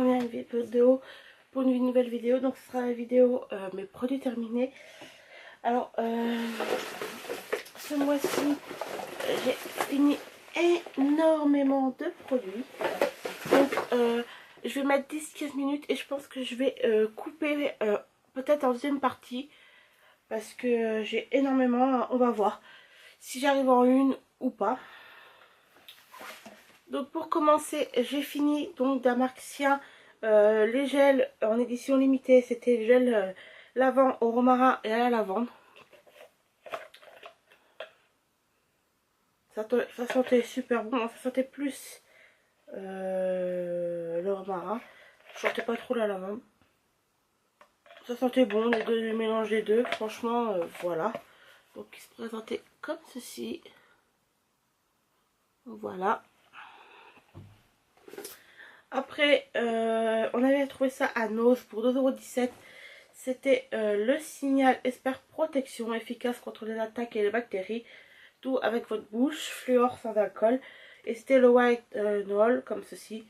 revenir à une vidéo pour une nouvelle vidéo. Donc ce sera la vidéo mes produits terminés. Alors ce mois-ci j'ai fini énormément de produits. Donc je vais mettre 10-15 minutes et je pense que je vais couper peut-être en deuxième partie. Parce que j'ai énormément, on va voir si j'arrive en une ou pas. Donc pour commencer, j'ai fini donc d'Amarxia les gels en édition limitée. C'était le gel lavant au romarin et à la lavande. Ça sentait super bon, ça sentait plus le romarin. Je sentais pas trop la lavande. Ça sentait bon, les deux, le mélange des deux, franchement, voilà. Donc il se présentait comme ceci. Voilà. Après, on avait trouvé ça à Nose pour 2,17 €. C'était le Signal Espère Protection, efficace contre les attaques et les bactéries. Tout avec votre bouche, fluor sans alcool. Et c'était le White Noll, comme ceci.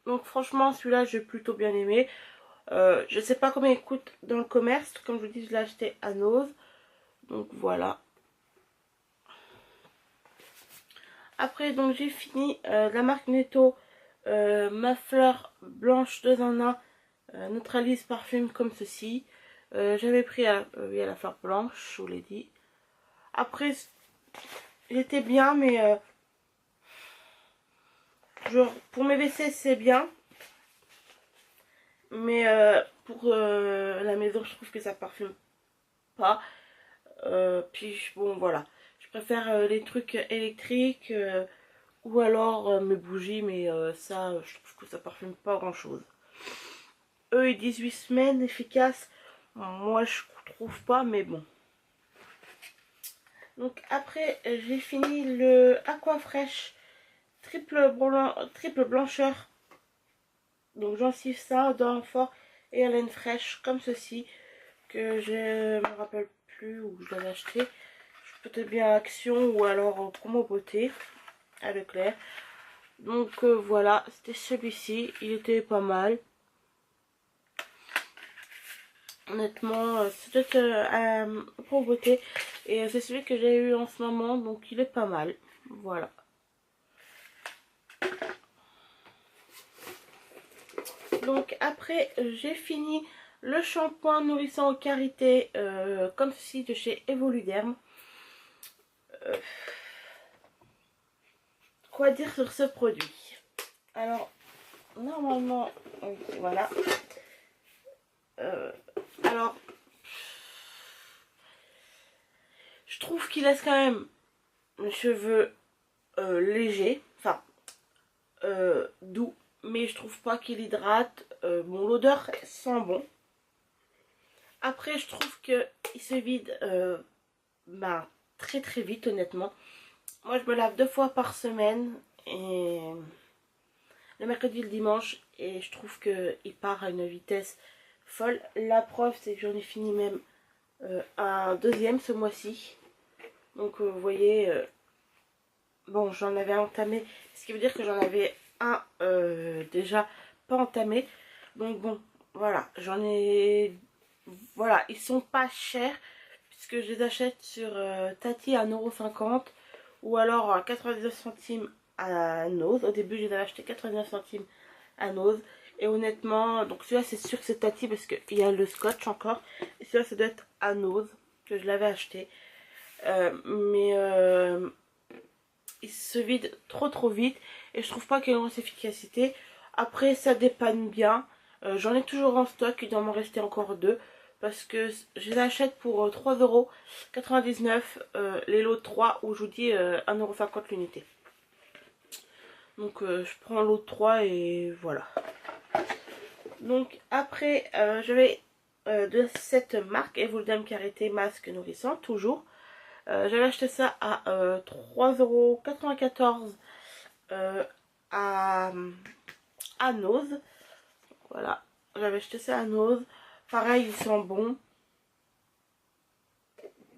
Donc franchement, celui-là, j'ai plutôt bien aimé. Je sais pas combien il coûte dans le commerce. Comme je vous dis, je l'ai acheté à Nose. Donc voilà. Après, donc j'ai fini la marque Netto. Ma fleur blanche 2 en 1 neutralise parfume comme ceci. J'avais pris à la fleur blanche, je vous l'ai dit. Après, il était bien, mais genre pour mes WC c'est bien. Mais pour la maison, je trouve que ça parfume pas. Puis bon, voilà. Je préfère les trucs électriques ou alors mes bougies, mais ça, je trouve que ça parfume pas grand chose. Eux, ils disent 8 semaines efficaces. Moi, je trouve pas, mais bon. Donc après, j'ai fini le Aquafresh triple blancheur. Donc gencive ça, odeur fort et haleine fraîche comme ceci. Que je me rappelle plus où je l'avais acheté. Peut-être bien à Action ou alors Promo Beauté à Leclerc. Donc voilà, c'était celui-ci. Il était pas mal. Honnêtement, c'était pour beauté. Et c'est celui que j'ai eu en ce moment. Donc il est pas mal. Voilà. Donc après, j'ai fini le shampoing nourrissant aux carités. Comme ceci de chez Evoluderm. Quoi dire sur ce produit? Alors, normalement, voilà. Alors, je trouve qu'il laisse quand même mes cheveux légers, enfin doux, mais je trouve pas qu'il hydrate. Bon, l'odeur sent bon. Après, je trouve que il se vide très très vite, honnêtement. Moi, je me lave 2 fois par semaine, et le mercredi et le dimanche, et je trouve que il part à une vitesse folle. La preuve, c'est que j'en ai fini même un deuxième ce mois-ci. Donc vous voyez, bon, j'en avais entamé, ce qui veut dire que j'en avais un déjà pas entamé. Donc bon, voilà, j'en ai, voilà, ils sont pas chers puisque je les achète sur Tati à 1,50 € ou alors à 99 centimes à Nose. Au début, je les avais achetés 89 centimes à Nose. Et honnêtement, donc celui-là c'est sûr que c'est Tati parce qu'il y a le scotch encore. Et celui-là ça doit être à Nose que je l'avais acheté. Mais il se vide trop vite et je trouve pas qu'il y ait une grosse efficacité. Après ça dépanne bien. J'en ai toujours en stock, il doit m'en rester encore 2 parce que je les achète pour 3,99 €, les lots de 3 où je vous dis 1,50 € l'unité. Donc je prends l'autre 3 et voilà. Donc après j'avais de cette marque Evoluderm Karité masque nourrissant toujours. J'avais acheté ça à 3,94 € à Nose. Voilà, j'avais acheté ça à Nose. Pareil, ils sont bons.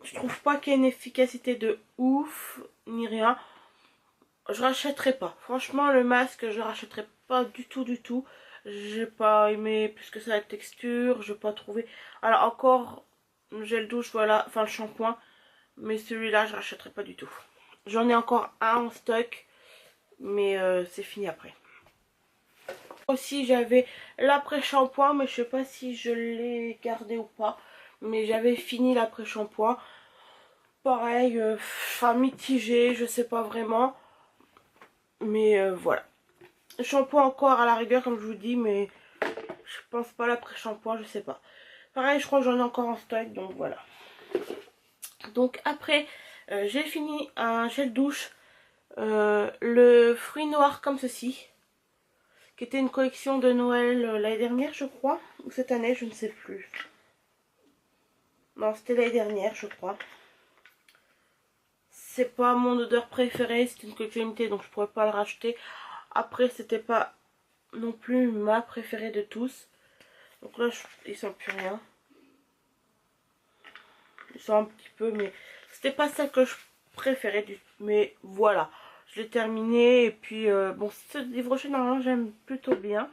Je trouve pas qu'il y ait une efficacité de ouf ni rien. Je rachèterai pas. Franchement, le masque, je rachèterai pas du tout du tout. J'ai pas aimé plus que ça la texture, j'ai pas trouvé. Alors encore le gel douche, voilà, enfin le shampoing, mais celui-là je rachèterai pas du tout. J'en ai encore un en stock, mais c'est fini après. Aussi j'avais l'après-shampoing, mais je sais pas si je l'ai gardé ou pas, mais j'avais fini l'après-shampoing. Pareil, enfin mitigé, je sais pas vraiment, mais voilà. Le shampoing encore à la rigueur comme je vous dis, mais je pense pas l'après-shampoing, je sais pas. Pareil, je crois que j'en ai encore en stock, donc voilà. Donc après, j'ai fini un gel douche, le fruit noir comme ceci, qui était une collection de Noël l'année dernière, je crois, ou cette année, je ne sais plus. Non, c'était l'année dernière, je crois. C'est pas mon odeur préférée, c'est une collection limitée, donc je pourrais pas le racheter. Après, c'était pas non plus ma préférée de tous. Donc là, ils sentent plus rien. Ils sentent un petit peu, mais c'était pas celle que je préférais. Mais voilà, je l'ai terminé. Et puis, bon, ce livre rocher, normalement, j'aime plutôt bien.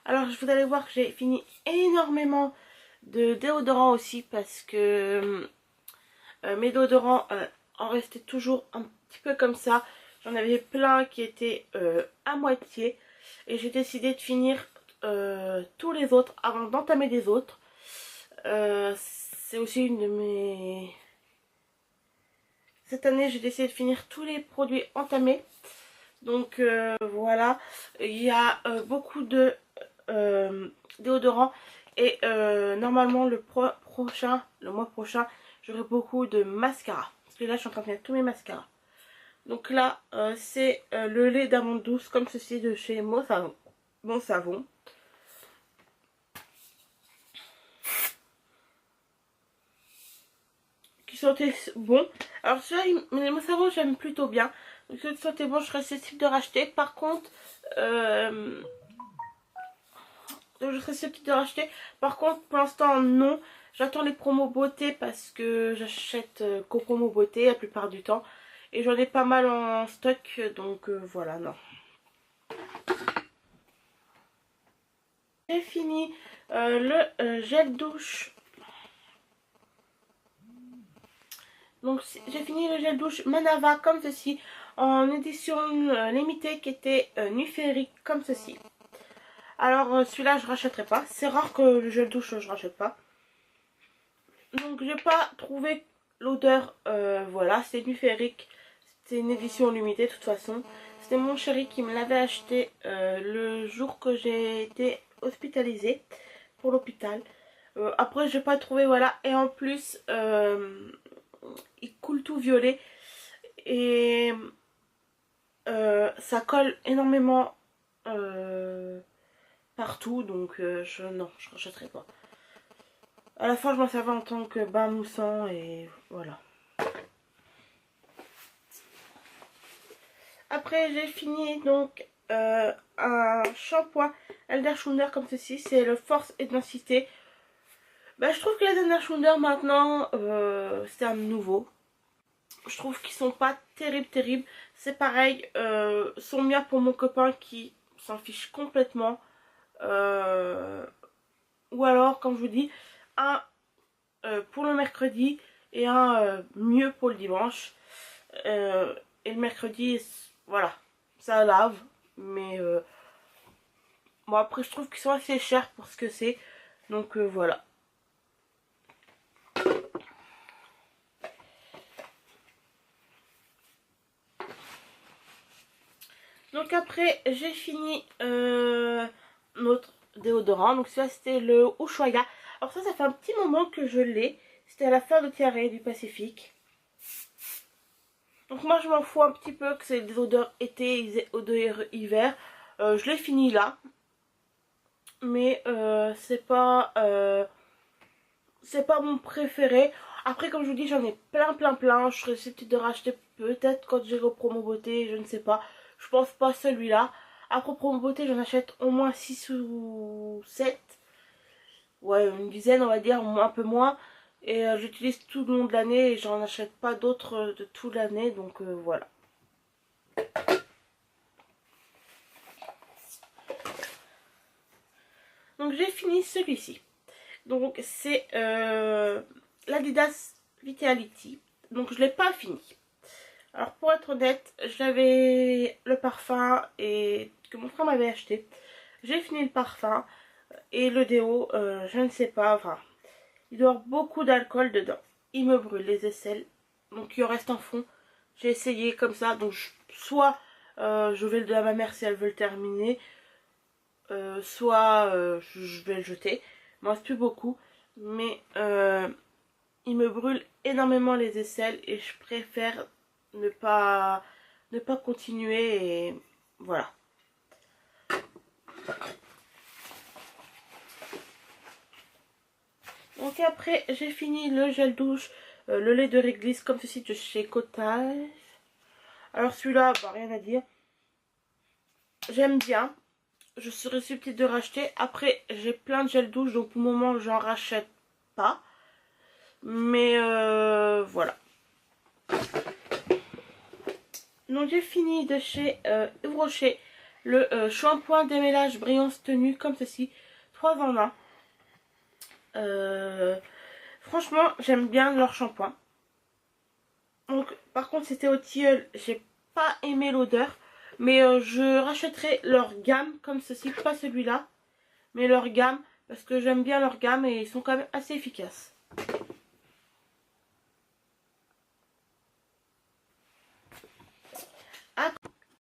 Alors, vous allez voir que j'ai fini énormément de déodorants aussi. Parce que mes déodorants en restaient toujours un petit peu comme ça. J'en avais plein qui étaient à moitié. Et j'ai décidé de finir tous les autres avant d'entamer des autres. C'est aussi une de mes... Cette année, j'ai décidé de finir tous les produits entamés. Donc voilà, il y a beaucoup de déodorants. Et normalement, le mois prochain, j'aurai beaucoup de mascara. Parce que là, je suis en train de mettre tous mes mascaras. Donc là, c'est le lait d'amande douce, comme ceci de chez Bon Savon. Qui sentait bon. Alors celui-là, les Bon Savon, j'aime plutôt bien. Donc celui qui sentait bon, je serais susceptible de racheter. Par contre, je serais susceptible de racheter. Par contre, pour l'instant, non. J'attends les promos beauté parce que j'achète qu'aux promos beauté la plupart du temps. Et j'en ai pas mal en stock, donc voilà, non. J'ai fini le gel douche. Donc j'ai fini le gel douche Manava comme ceci, en édition limitée qui était numérique comme ceci. Alors celui-là je rachèterai pas. C'est rare que le gel douche je rachète pas. Donc j'ai pas trouvé l'odeur, voilà, c'est numérique. C'était une édition limitée de toute façon. C'était mon chéri qui me l'avait acheté le jour que j'ai été hospitalisée pour l'hôpital. Après j'ai pas trouvé, voilà. Et en plus il coule tout violet. Et ça colle énormément partout. Donc non, je rachèterai pas. À la fin je m'en servais en tant que bain moussant et voilà. Après j'ai fini donc un shampoing Elder Schunder comme ceci, c'est le Force et Densité. Bah, je trouve que les Elder Schunder maintenant c'est un nouveau. Je trouve qu'ils sont pas terribles. C'est pareil, sont bien pour mon copain qui s'en fiche complètement. Ou alors, comme je vous dis, un pour le mercredi et un mieux pour le dimanche. Et le mercredi, voilà, ça lave. Mais bon, après, je trouve qu'ils sont assez chers pour ce que c'est. Donc voilà. Donc après, j'ai fini notre déodorant. Donc ça, c'était le Ushuaïa. Alors ça fait un petit moment que je l'ai. C'était à la fin de Tiare du Pacifique. Donc moi, je m'en fous un petit peu que c'est des odeurs été et des odeurs hiver. Je l'ai fini là. Mais c'est pas mon préféré. Après, comme je vous dis, j'en ai plein. Je serais susceptible de racheter peut-être quand j'irai au promo beauté, je ne sais pas. Je pense pas celui-là. Après promo beauté, j'en achète au moins 6 ou 7. Ouais, une dizaine, on va dire, un peu moins. Et j'utilise tout le long de l'année et j'en achète pas d'autres de toute l'année. Donc voilà. Donc j'ai fini celui-ci. Donc c'est l'Adidas Vitality. Donc je l'ai pas fini. Alors pour être honnête, j'avais le parfum et que mon frère m'avait acheté. J'ai fini le parfum et le déo, je ne sais pas, enfin, il doit y avoir beaucoup d'alcool dedans. Il me brûle les aisselles, donc il reste en fond. J'ai essayé comme ça, donc soit je vais le donner à ma mère si elle veut le terminer, soit je vais le jeter. Il me reste plus beaucoup, mais il me brûle énormément les aisselles et je préfère ne pas continuer et voilà. Donc après j'ai fini le gel douche, le lait de réglisse comme ceci de chez Cottage. Alors celui-là, bah, rien à dire. J'aime bien. Je serais susceptible de racheter. Après j'ai plein de gel douche donc pour le moment j'en rachète pas. Mais voilà. Donc j'ai fini de chez Yves Rocher le shampoing démêlage brillance tenue comme ceci, 3 en 1. Franchement j'aime bien leur shampoing. Donc par contre c'était au tilleul, j'ai pas aimé l'odeur, mais je rachèterai leur gamme comme ceci, pas celui-là, mais leur gamme parce que j'aime bien leur gamme et ils sont quand même assez efficaces.